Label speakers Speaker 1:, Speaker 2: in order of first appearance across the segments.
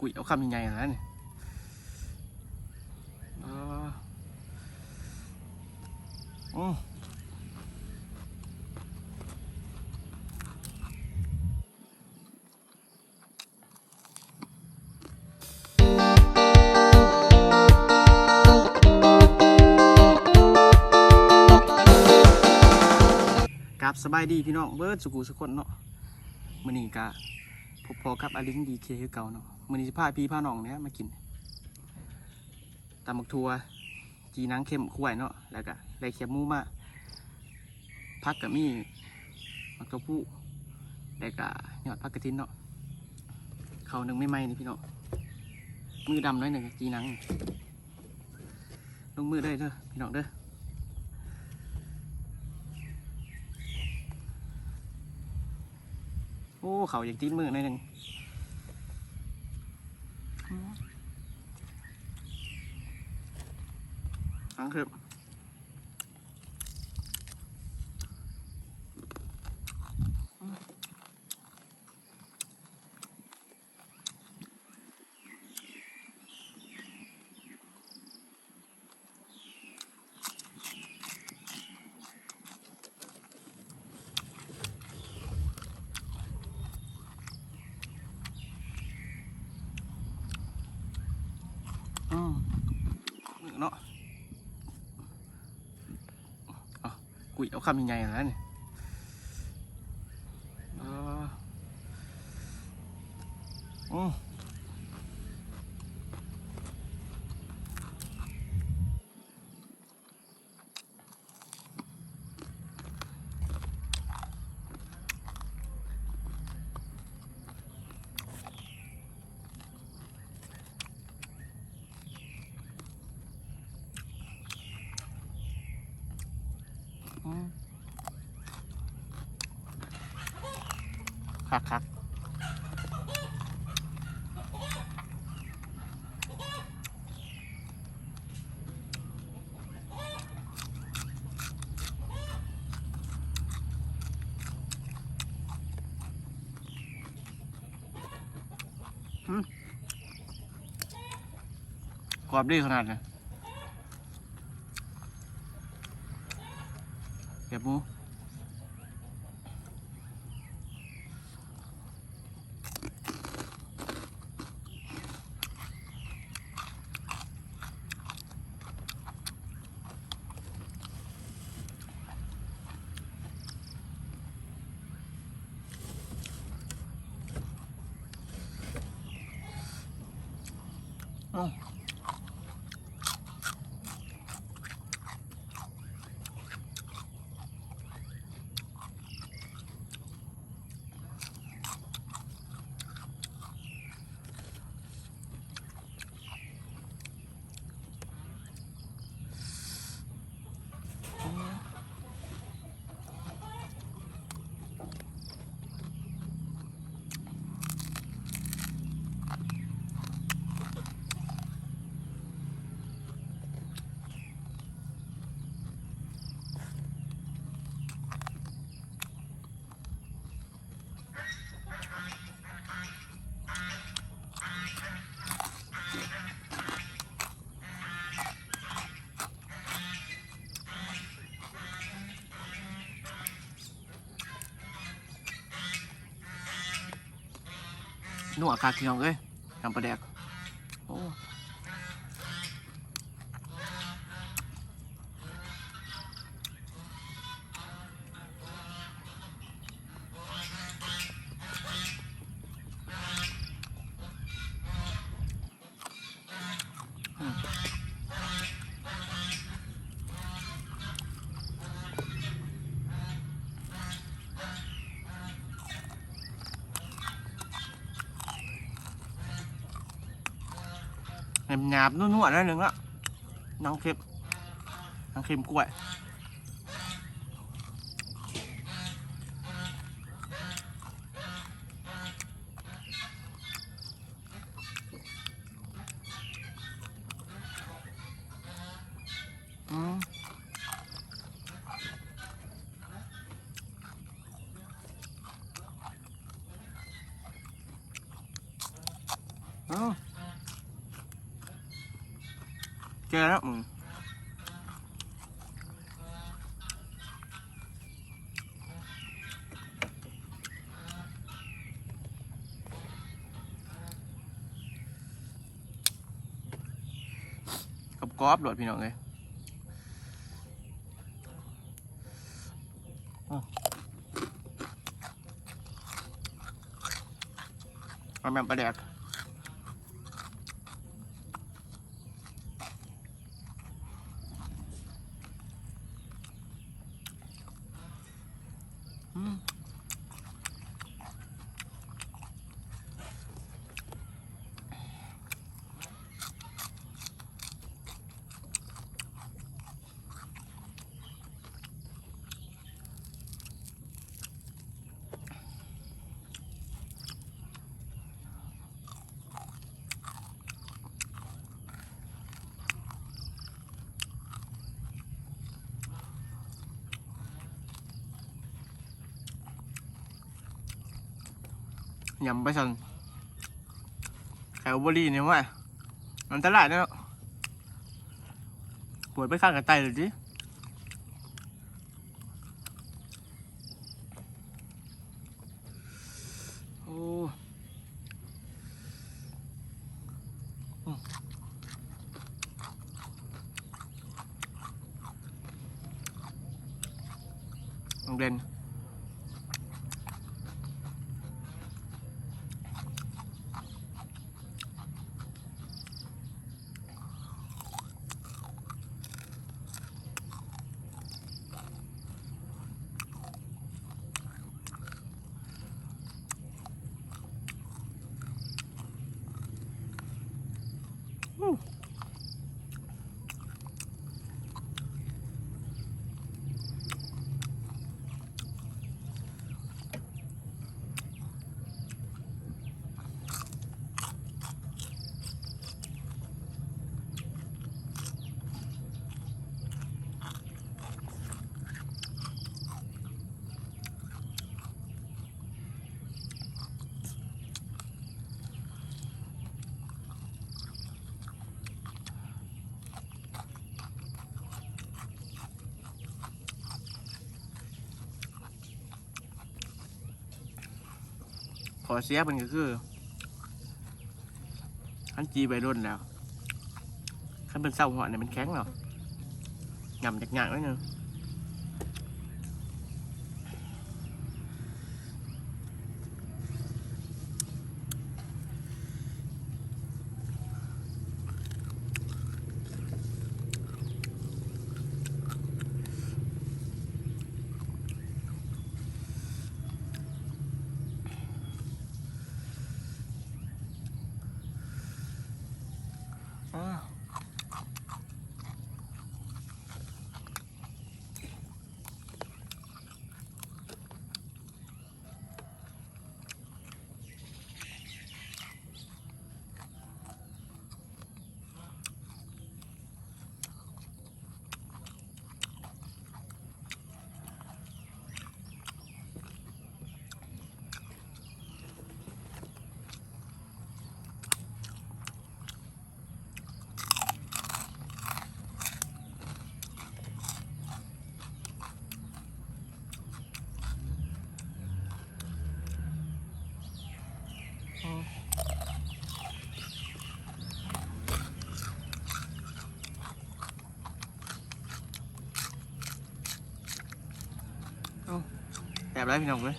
Speaker 1: กุยเอาคำยังไงนะเนี่ยกับสบายดีพี่น้องเบิร์ดสุกุสุคนเนาะมื้อนี้กะพบพอกับอลิงดีเคคือเก่าเนาะมื้อนี้จะพาพี่พาน้องเนี้ยมากินตำบักทัวจีนังเข้มข้วยเนาะแล้วก็ได้เขียบหมูมาพักกับมีมักตัวผู้แล้วก็ยอดพักกระถินเนาะเขาหนึ่งไม่ไหมนี่พี่น้องมือดำน้อยหนึ่งจีนังลงมือได้เด้อพี่น้องเด้อโอ้เขาอย่างตีนมือหน่อยหนึ่งอังคือมือเนาะกุยเอาคำยังไงนะเนี่ยคักกรอบดีขนาดเนี่ยเก็บหมูนัวคาเคียวเลยทำปลาแดกโอ้หยาบนุ่นๆได้หนึ่งละนังเค็มกล้วย อ้าวแกแล้วมึงกับกรอบโดดพี่น้องเลยเอาแบบปลาแดกยำไปสั่นแถวบุรีเนี่ยว่ามันตลาดเนาะปวดไปข้างกับไตเลยดิโอ้โรงเรียนขอเสียมันก็คือขันจีไปร่นแล้วขันเป็นเศร้าหัวเนี่ยมันแข็งหรอยำจากหยาดไว้เนึงแอบได้พี่น้องเลย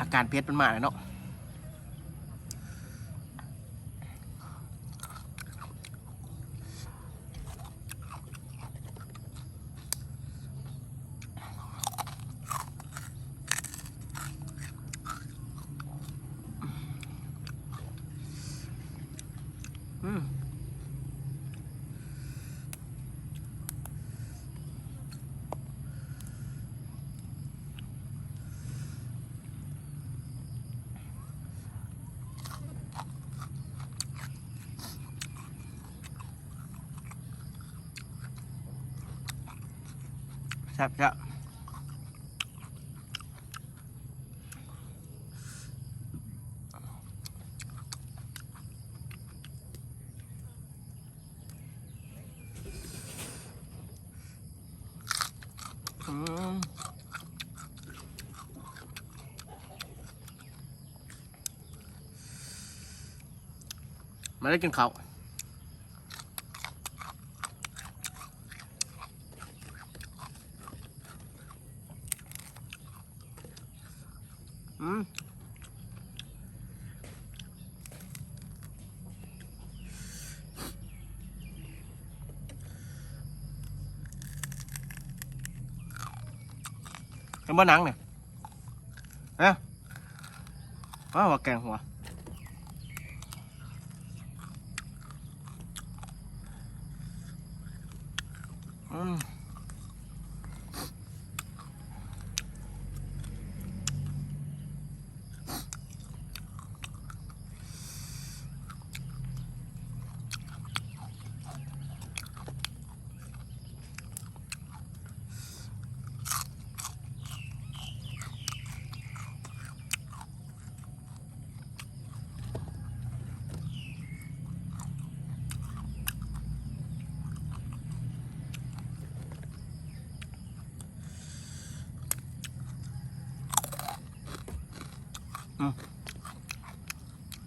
Speaker 1: อาการเพชรมันมาเลยเนาะ ซ่บจ้ะมาได้กินข้าวเป็นบ้านังเนี่ยนะว่าแกงหัว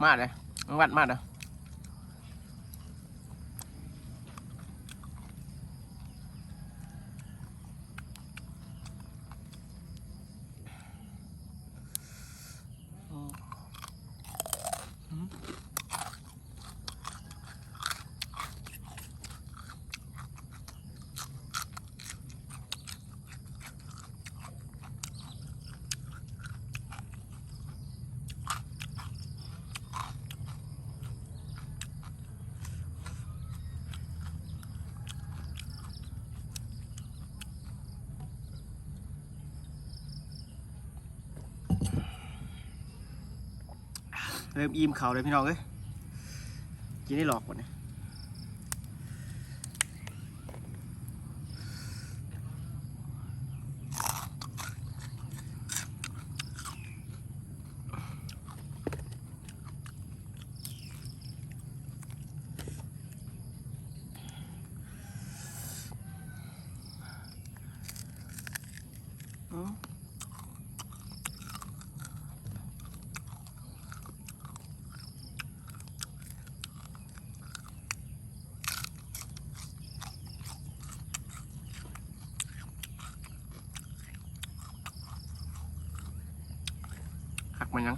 Speaker 1: มาเลยวัดมาเด้อเริ่มอิ่มเข่าเลยพี่น้องเอ้ยกินได้หลอกหมดเนี่ยหักมันยัง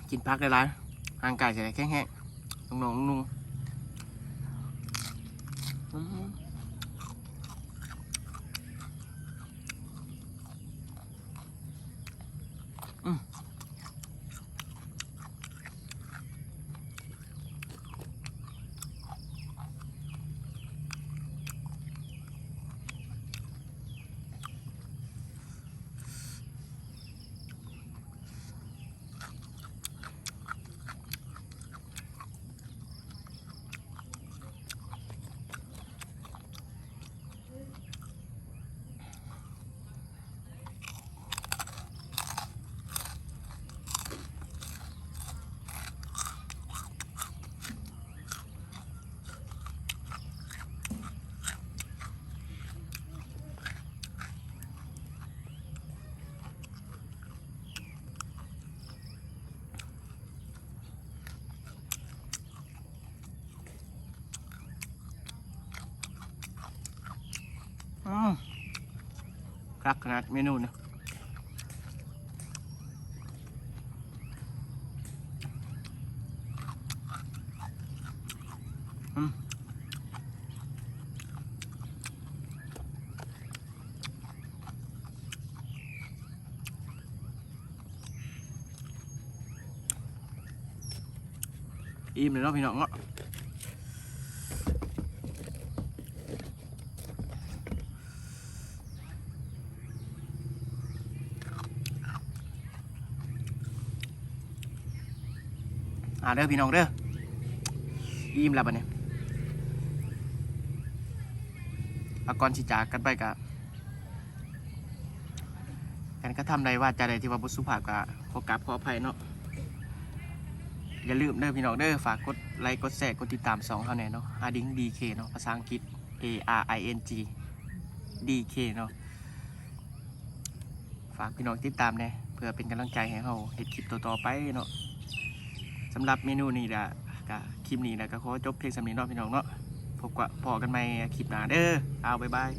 Speaker 1: กินพักได้ไรห่างไก่ใส่แห้งๆนุ่มๆนุ่มรักขนาดเมนูเนี่ยอิ่มเลยเนาะพี่น้องเนาะ เด้อพี่น้องเด้ออิ่มแล้วบัดนี้ก่อนสิจากกันไปกะกันก็ทำใดว่าจะใดที่ว่าบ่สุภาพก็ขอกราบขออภัยเนาะอย่าลืมเด้อพี่น้องเด้อฝากกดไลค์กดแชร์กดติดตาม2เฮาแน่เนาะอาดิง DK เนาะภาษาอังกฤษ ARING DK เนาะฝากพี่น้องติดตามแน่เพื่อเป็นกำลังใจให้เฮาเฮ็ดคลิปต่อๆไปเนาะสำหรับเมนูนี้ล่ะก็คลิปนี้ล่ะก็ขอจบเพียงสำนี้เนาะพี่น้องเนาะพบกันใหม่คลิปหน้าเด้อบ๊ายบาย